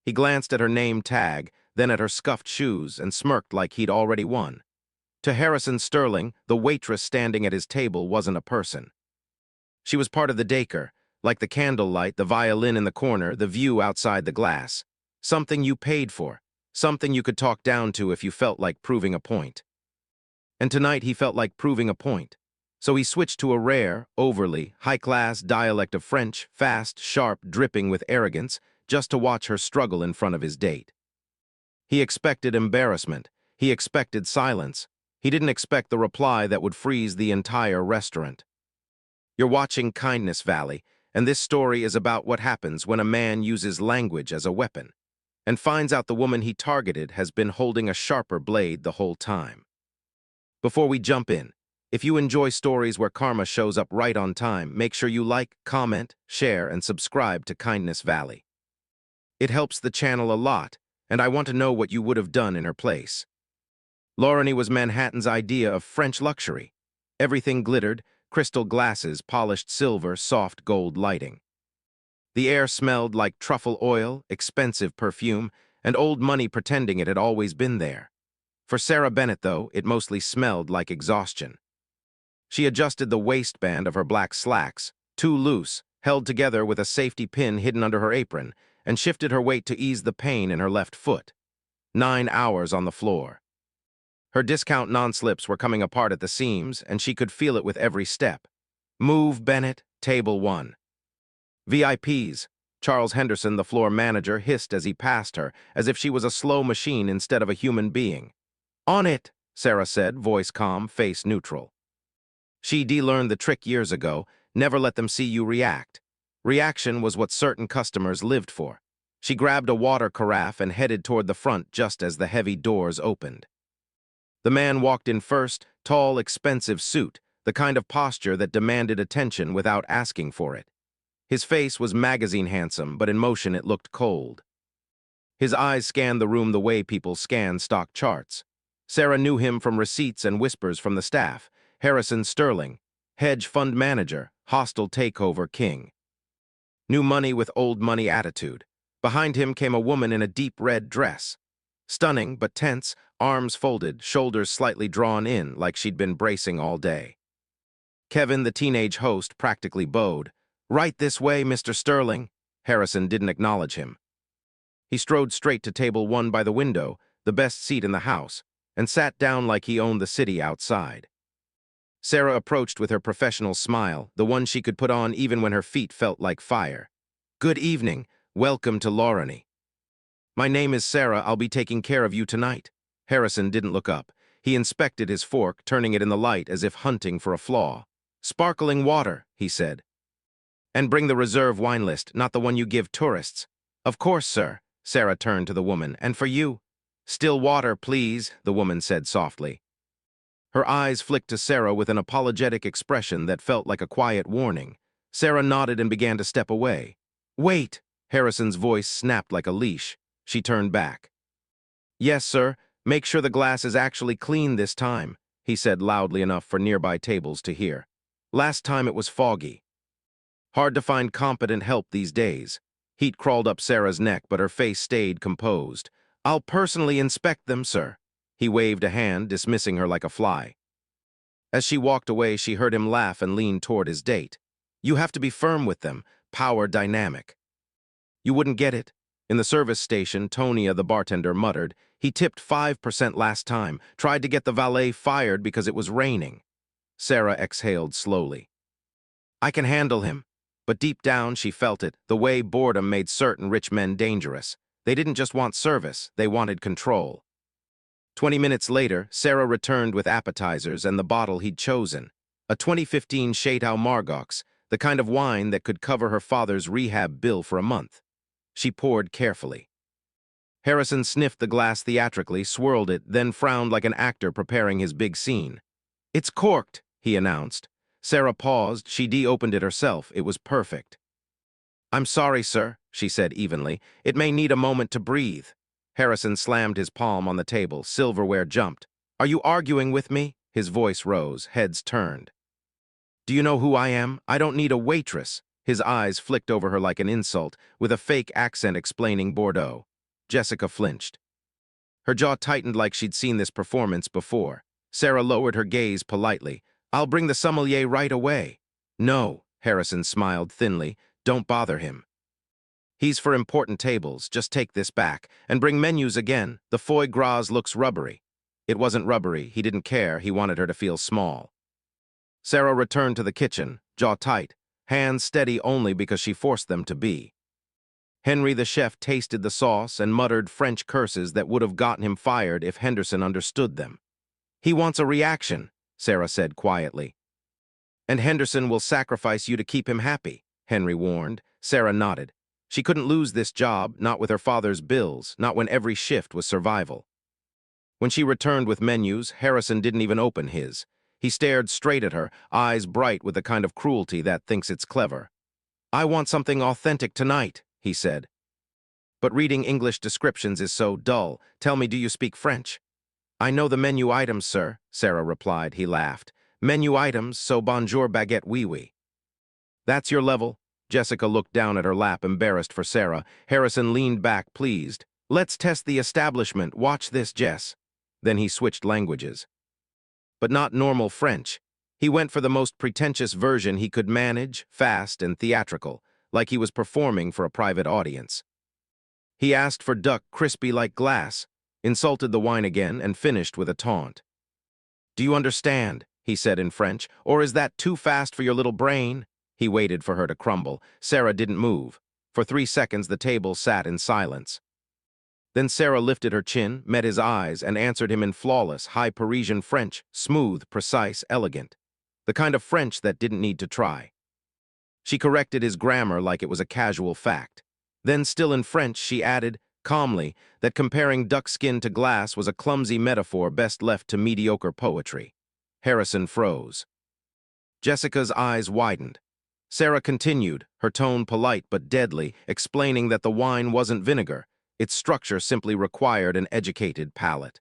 He glanced at her name tag, then at her scuffed shoes, and smirked like he'd already won. To Harrison Sterling, the waitress standing at his table wasn't a person. She was part of the decor, like the candlelight, the violin in the corner, the view outside the glass. Something you paid for, something you could talk down to if you felt like proving a point. And tonight he felt like proving a point. So he switched to a rare, overly, high-class dialect of French, fast, sharp, dripping with arrogance, just to watch her struggle in front of his date. He expected embarrassment. He expected silence. He didn't expect the reply that would freeze the entire restaurant. You're watching Kindness Valley, and this story is about what happens when a man uses language as a weapon and finds out the woman he targeted has been holding a sharper blade the whole time. Before we jump in, if you enjoy stories where karma shows up right on time, make sure you like, comment, share, and subscribe to Kindness Valley. It helps the channel a lot, and I want to know what you would have done in her place. Loranie was Manhattan's idea of French luxury. Everything glittered, crystal glasses, polished silver, soft gold lighting. The air smelled like truffle oil, expensive perfume, and old money pretending it had always been there. For Sarah Bennett, though, it mostly smelled like exhaustion. She adjusted the waistband of her black slacks, too loose, held together with a safety pin hidden under her apron, and shifted her weight to ease the pain in her left foot. 9 hours on the floor. Her discount non-slips were coming apart at the seams, and she could feel it with every step. Move, Bennett, table 1. VIPs, Charles Henderson, the floor manager, hissed as he passed her, as if she was a slow machine instead of a human being. On it, Sarah said, voice calm, face neutral. She'd learned the trick years ago, never let them see you react. Reaction was what certain customers lived for. She grabbed a water carafe and headed toward the front just as the heavy doors opened. The man walked in first, tall, expensive suit, the kind of posture that demanded attention without asking for it. His face was magazine handsome, but in motion it looked cold. His eyes scanned the room the way people scan stock charts. Sarah knew him from receipts and whispers from the staff. Harrison Sterling, hedge fund manager, hostile takeover king. New money with old money attitude. Behind him came a woman in a deep red dress. Stunning but tense, arms folded, shoulders slightly drawn in like she'd been bracing all day. Kevin, the teenage host, practically bowed. Right this way, Mr. Sterling. Harrison didn't acknowledge him. He strode straight to table 1 by the window, the best seat in the house, and sat down like he owned the city outside. Sarah approached with her professional smile, the one she could put on even when her feet felt like fire. Good evening. Welcome to Loranie. My name is Sarah. I'll be taking care of you tonight. Harrison didn't look up. He inspected his fork, turning it in the light as if hunting for a flaw. Sparkling water, he said. And bring the reserve wine list, not the one you give tourists. Of course, sir. Sarah turned to the woman. And for you? Still water, please, the woman said softly. Her eyes flicked to Sarah with an apologetic expression that felt like a quiet warning. Sarah nodded and began to step away. Wait! Harrison's voice snapped like a leash. She turned back. Yes, sir. Make sure the glass is actually clean this time, he said loudly enough for nearby tables to hear. Last time it was foggy. Hard to find competent help these days. Heat crawled up Sarah's neck, but her face stayed composed. I'll personally inspect them, sir. He waved a hand, dismissing her like a fly. As she walked away, she heard him laugh and lean toward his date. You have to be firm with them, power dynamic. You wouldn't get it. In the service station, Tonia, the bartender, muttered, he tipped 5% last time, tried to get the valet fired because it was raining. Sarah exhaled slowly. I can handle him. But deep down, she felt it, the way boredom made certain rich men dangerous. They didn't just want service, they wanted control. 20 minutes later, Sarah returned with appetizers and the bottle he'd chosen. A 2015 Chateau Margaux, the kind of wine that could cover her father's rehab bill for a month. She poured carefully. Harrison sniffed the glass theatrically, swirled it, then frowned like an actor preparing his big scene. It's corked, he announced. Sarah paused. She de-opened it herself. It was perfect. I'm sorry, sir, she said evenly. It may need a moment to breathe. Harrison slammed his palm on the table. Silverware jumped. Are you arguing with me? His voice rose. Heads turned. Do you know who I am? I don't need a waitress. His eyes flicked over her like an insult, with a fake accent explaining Bordeaux. Jessica flinched. Her jaw tightened like she'd seen this performance before. Sarah lowered her gaze politely. "I'll bring the sommelier right away." "No," Harrison smiled thinly. "Don't bother him. He's for important tables. Just take this back. And bring menus again. The foie gras looks rubbery." It wasn't rubbery. He didn't care. He wanted her to feel small. Sarah returned to the kitchen, jaw tight, hands steady only because she forced them to be. Henry the chef tasted the sauce and muttered French curses that would have gotten him fired if Henderson understood them. "He wants a reaction," Sarah said quietly. "And Henderson will sacrifice you to keep him happy," Henry warned. Sarah nodded. She couldn't lose this job, not with her father's bills, not when every shift was survival. When she returned with menus, Harrison didn't even open his. He stared straight at her, eyes bright with the kind of cruelty that thinks it's clever. "I want something authentic tonight," he said. "But reading English descriptions is so dull. Tell me, do you speak French?" "I know the menu items, sir," Sarah replied. He laughed. "Menu items, so bonjour baguette oui oui." "That's your level?" Jessica looked down at her lap, embarrassed for Sarah. Harrison leaned back, pleased. "Let's test the establishment. Watch this, Jess." Then he switched languages. But not normal French. He went for the most pretentious version he could manage, fast and theatrical, like he was performing for a private audience. He asked for duck crispy like glass, insulted the wine again, and finished with a taunt. "Do you understand?" he said in French. "Or is that too fast for your little brain?" He waited for her to crumble. Sarah didn't move. For 3 seconds, the table sat in silence. Then Sarah lifted her chin, met his eyes, and answered him in flawless, high Parisian French, smooth, precise, elegant. The kind of French that didn't need to try. She corrected his grammar like it was a casual fact. Then, still in French, she added, calmly, that comparing duck skin to glass was a clumsy metaphor best left to mediocre poetry. Harrison froze. Jessica's eyes widened. Sarah continued, her tone polite but deadly, explaining that the wine wasn't vinegar. Its structure simply required an educated palate.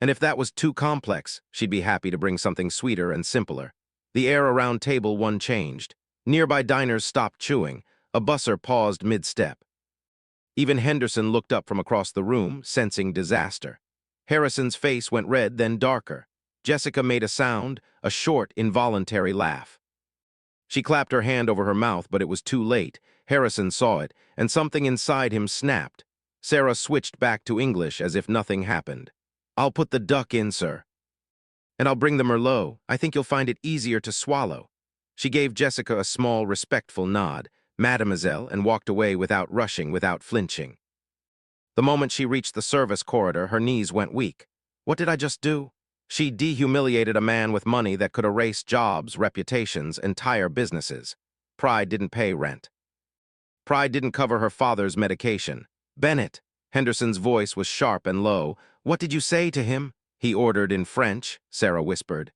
And if that was too complex, she'd be happy to bring something sweeter and simpler. The air around table one changed. Nearby diners stopped chewing. A busser paused mid-step. Even Henderson looked up from across the room, sensing disaster. Harrison's face went red, then darker. Jessica made a sound, a short, involuntary laugh. She clapped her hand over her mouth, but it was too late. Harrison saw it, and something inside him snapped. Sarah switched back to English as if nothing happened. "I'll put the duck in, sir. And I'll bring the Merlot. I think you'll find it easier to swallow." She gave Jessica a small, respectful nod, "Mademoiselle," and walked away without rushing, without flinching. The moment she reached the service corridor, her knees went weak. What did I just do? She dehumiliated a man with money that could erase jobs, reputations, entire businesses. Pride didn't pay rent. Pride didn't cover her father's medication. "Bennett," Henderson's voice was sharp and low. "What did you say to him?" He ordered in French, Sarah whispered.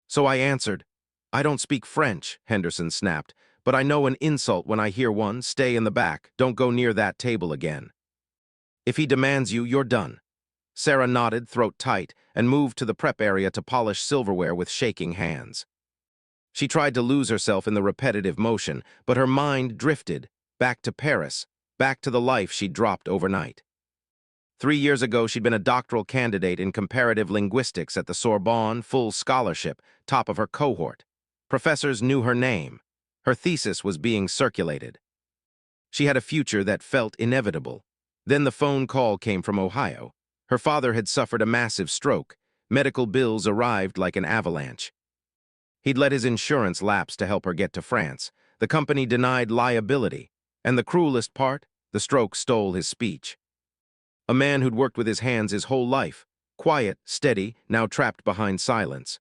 So I answered. "I don't speak French," Henderson snapped, "but I know an insult when I hear one. Stay in the back. Don't go near that table again. If he demands you, you're done." Sarah nodded, throat tight, and moved to the prep area to polish silverware with shaking hands. She tried to lose herself in the repetitive motion, but her mind drifted, back to Paris, back to the life she'd dropped overnight. 3 years ago, she'd been a doctoral candidate in comparative linguistics at the Sorbonne, full scholarship, top of her cohort. Professors knew her name. Her thesis was being circulated. She had a future that felt inevitable. Then the phone call came from Ohio. Her father had suffered a massive stroke. Medical bills arrived like an avalanche. He'd let his insurance lapse to help her get to France. The company denied liability. And the cruelest part, the stroke stole his speech. A man who'd worked with his hands his whole life, quiet, steady, now trapped behind silence.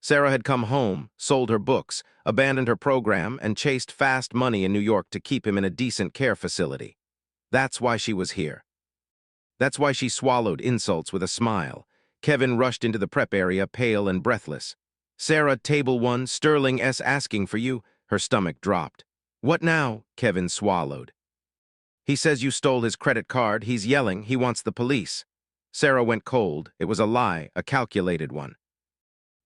Sarah had come home, sold her books, abandoned her program, and chased fast money in New York to keep him in a decent care facility. That's why she was here. That's why she swallowed insults with a smile. Kevin rushed into the prep area, pale and breathless. "Sarah, table 1, Sterling S. asking for you." Her stomach dropped. "What now?" Kevin swallowed. "He says you stole his credit card. He's yelling. He wants the police." Sarah went cold. It was a lie, a calculated one.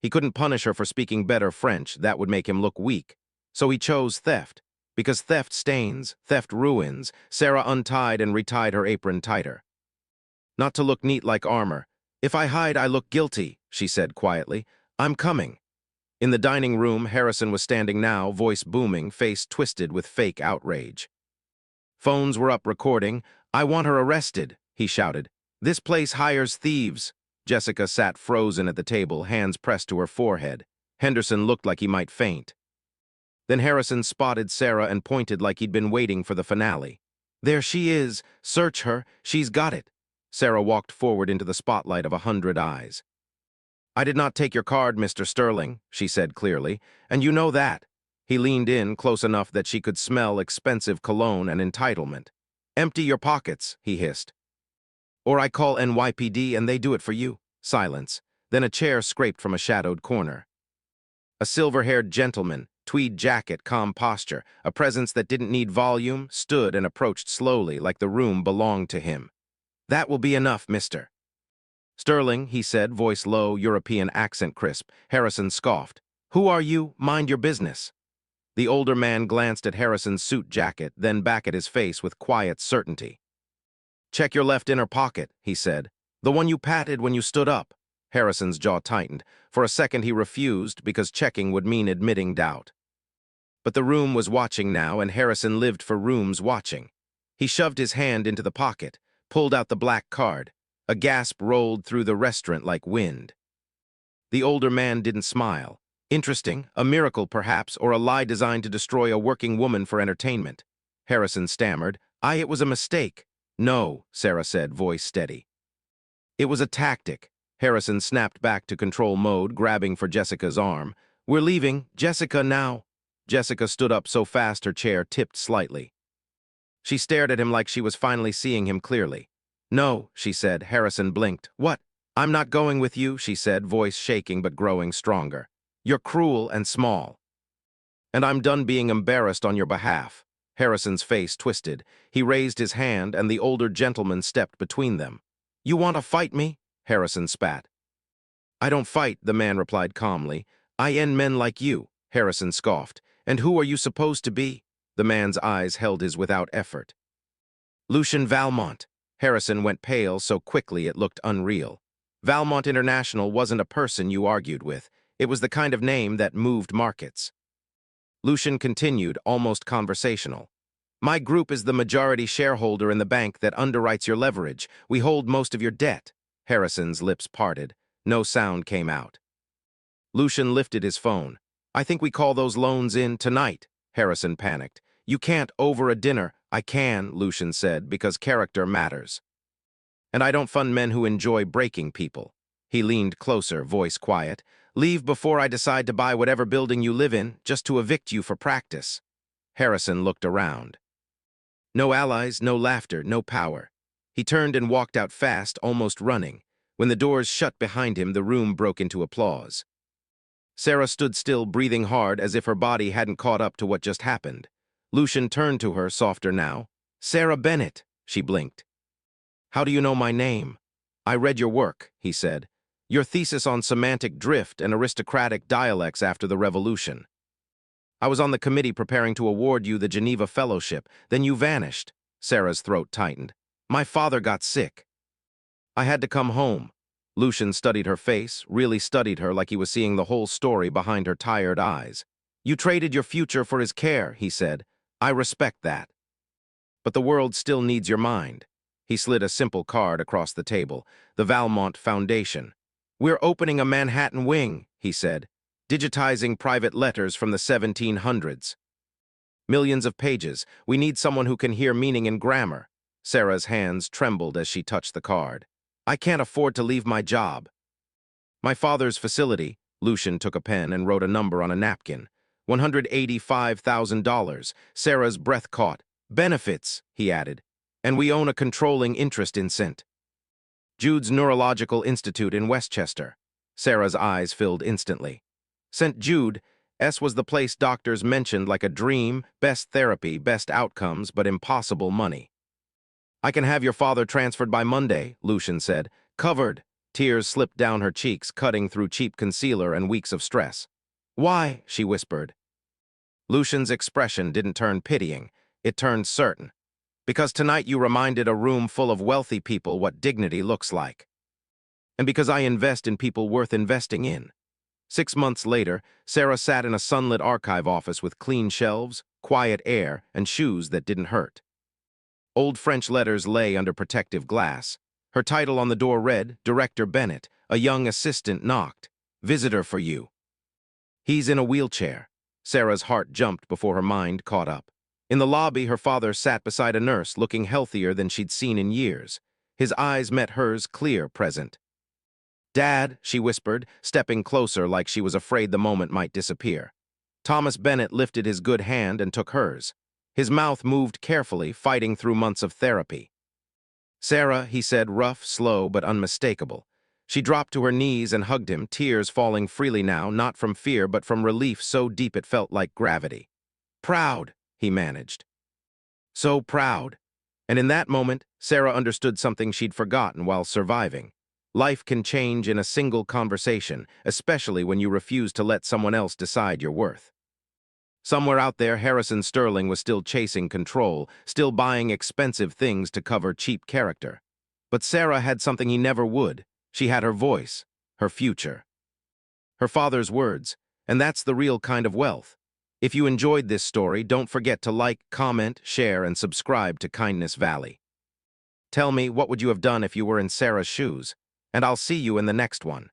He couldn't punish her for speaking better French. That would make him look weak. So he chose theft. Because theft stains, theft ruins. Sarah untied and retied her apron tighter. Not to look neat like armor. If I hide, I look guilty, she said quietly. I'm coming. In the dining room, Harrison was standing now, voice booming, face twisted with fake outrage. Phones were up recording. I want her arrested, he shouted. This place hires thieves. Jessica sat frozen at the table, hands pressed to her forehead. Henderson looked like he might faint. Then Harrison spotted Sarah and pointed like he'd been waiting for the finale. There she is. Search her. She's got it. Sarah walked forward into the spotlight of 100 eyes. I did not take your card, Mr. Sterling, she said clearly, and you know that. He leaned in close enough that she could smell expensive cologne and entitlement. Empty your pockets, he hissed. Or I call NYPD and they do it for you. Silence. Then a chair scraped from a shadowed corner. A silver-haired gentleman, tweed jacket, calm posture, a presence that didn't need volume, stood and approached slowly like the room belonged to him. That will be enough, mister. Sterling, he said, voice low, European accent crisp. Harrison scoffed. Who are you? Mind your business. The older man glanced at Harrison's suit jacket, then back at his face with quiet certainty. Check your left inner pocket, he said. The one you patted when you stood up. Harrison's jaw tightened. For a second he refused, because checking would mean admitting doubt. But the room was watching now, and Harrison lived for rooms watching. He shoved his hand into the pocket, pulled out the black card. A gasp rolled through the restaurant like wind. The older man didn't smile. Interesting, a miracle perhaps, or a lie designed to destroy a working woman for entertainment. Harrison stammered. It was a mistake. No, Sarah said, voice steady. It was a tactic. Harrison snapped back to control mode, grabbing for Jessica's arm. We're leaving. Jessica, now. Jessica stood up so fast her chair tipped slightly. She stared at him like she was finally seeing him clearly. No, she said. Harrison blinked. What? I'm not going with you, she said, voice shaking but growing stronger. You're cruel and small. And I'm done being embarrassed on your behalf. Harrison's face twisted. He raised his hand, and the older gentleman stepped between them. You want to fight me? Harrison spat. I don't fight, the man replied calmly. I end men like you, Harrison scoffed. And who are you supposed to be? The man's eyes held his without effort. Lucian Valmont. Harrison went pale so quickly it looked unreal. Valmont International wasn't a person you argued with. It was the kind of name that moved markets. Lucian continued, almost conversational. My group is the majority shareholder in the bank that underwrites your leverage. We hold most of your debt. Harrison's lips parted. No sound came out. Lucian lifted his phone. I think we call those loans in tonight. Harrison panicked. You can't over a dinner. I can, Lucian said, because character matters. And I don't fund men who enjoy breaking people. He leaned closer, voice quiet. Leave before I decide to buy whatever building you live in, just to evict you for practice. Harrison looked around. No allies, no laughter, no power. He turned and walked out fast, almost running. When the doors shut behind him, the room broke into applause. Sarah stood still, breathing hard, as if her body hadn't caught up to what just happened. Lucian turned to her, softer now. Sarah Bennett, she blinked. How do you know my name? I read your work, he said. Your thesis on semantic drift and aristocratic dialects after the Revolution. I was on the committee preparing to award you the Geneva Fellowship. Then you vanished. Sarah's throat tightened. My father got sick. I had to come home. Lucian studied her face, really studied her like he was seeing the whole story behind her tired eyes. You traded your future for his care, he said. I respect that. But the world still needs your mind. He slid a simple card across the table. The Valmont Foundation. We're opening a Manhattan wing, he said, digitizing private letters from the 1700s. Millions of pages. We need someone who can hear meaning in grammar. Sarah's hands trembled as she touched the card. I can't afford to leave my job. My father's facility. Lucian took a pen and wrote a number on a napkin. $185,000. Sarah's breath caught. Benefits, he added. And we own a controlling interest in St. Jude's Neurological Institute in Westchester. Sarah's eyes filled instantly. St. Jude, was the place doctors mentioned like a dream, best therapy, best outcomes, but impossible money. I can have your father transferred by Monday, Lucian said. Covered. Tears slipped down her cheeks, cutting through cheap concealer and weeks of stress. Why? She whispered. Lucian's expression didn't turn pitying, it turned certain. Because tonight you reminded a room full of wealthy people what dignity looks like. And because I invest in people worth investing in. 6 months later, Sarah sat in a sunlit archive office with clean shelves, quiet air, and shoes that didn't hurt. Old French letters lay under protective glass. Her title on the door read, Director Bennett. A young assistant knocked. Visitor for you. He's in a wheelchair. Sarah's heart jumped before her mind caught up. In the lobby, her father sat beside a nurse, looking healthier than she'd seen in years. His eyes met hers, clear, present. Dad, she whispered, stepping closer like she was afraid the moment might disappear. Thomas Bennett lifted his good hand and took hers. His mouth moved carefully, fighting through months of therapy. Sarah, he said, rough, slow, but unmistakable. She dropped to her knees and hugged him, tears falling freely now, not from fear, but from relief so deep it felt like gravity. Proud, he managed. So proud. And in that moment, Sarah understood something she'd forgotten while surviving. Life can change in a single conversation, especially when you refuse to let someone else decide your worth. Somewhere out there, Harrison Sterling was still chasing control, still buying expensive things to cover cheap character. But Sarah had something he never would. She had her voice, her future. Her father's words, and that's the real kind of wealth. If you enjoyed this story, don't forget to like, comment, share, and subscribe to Kindness Valley. Tell me, what would you have done if you were in Sarah's shoes? And I'll see you in the next one.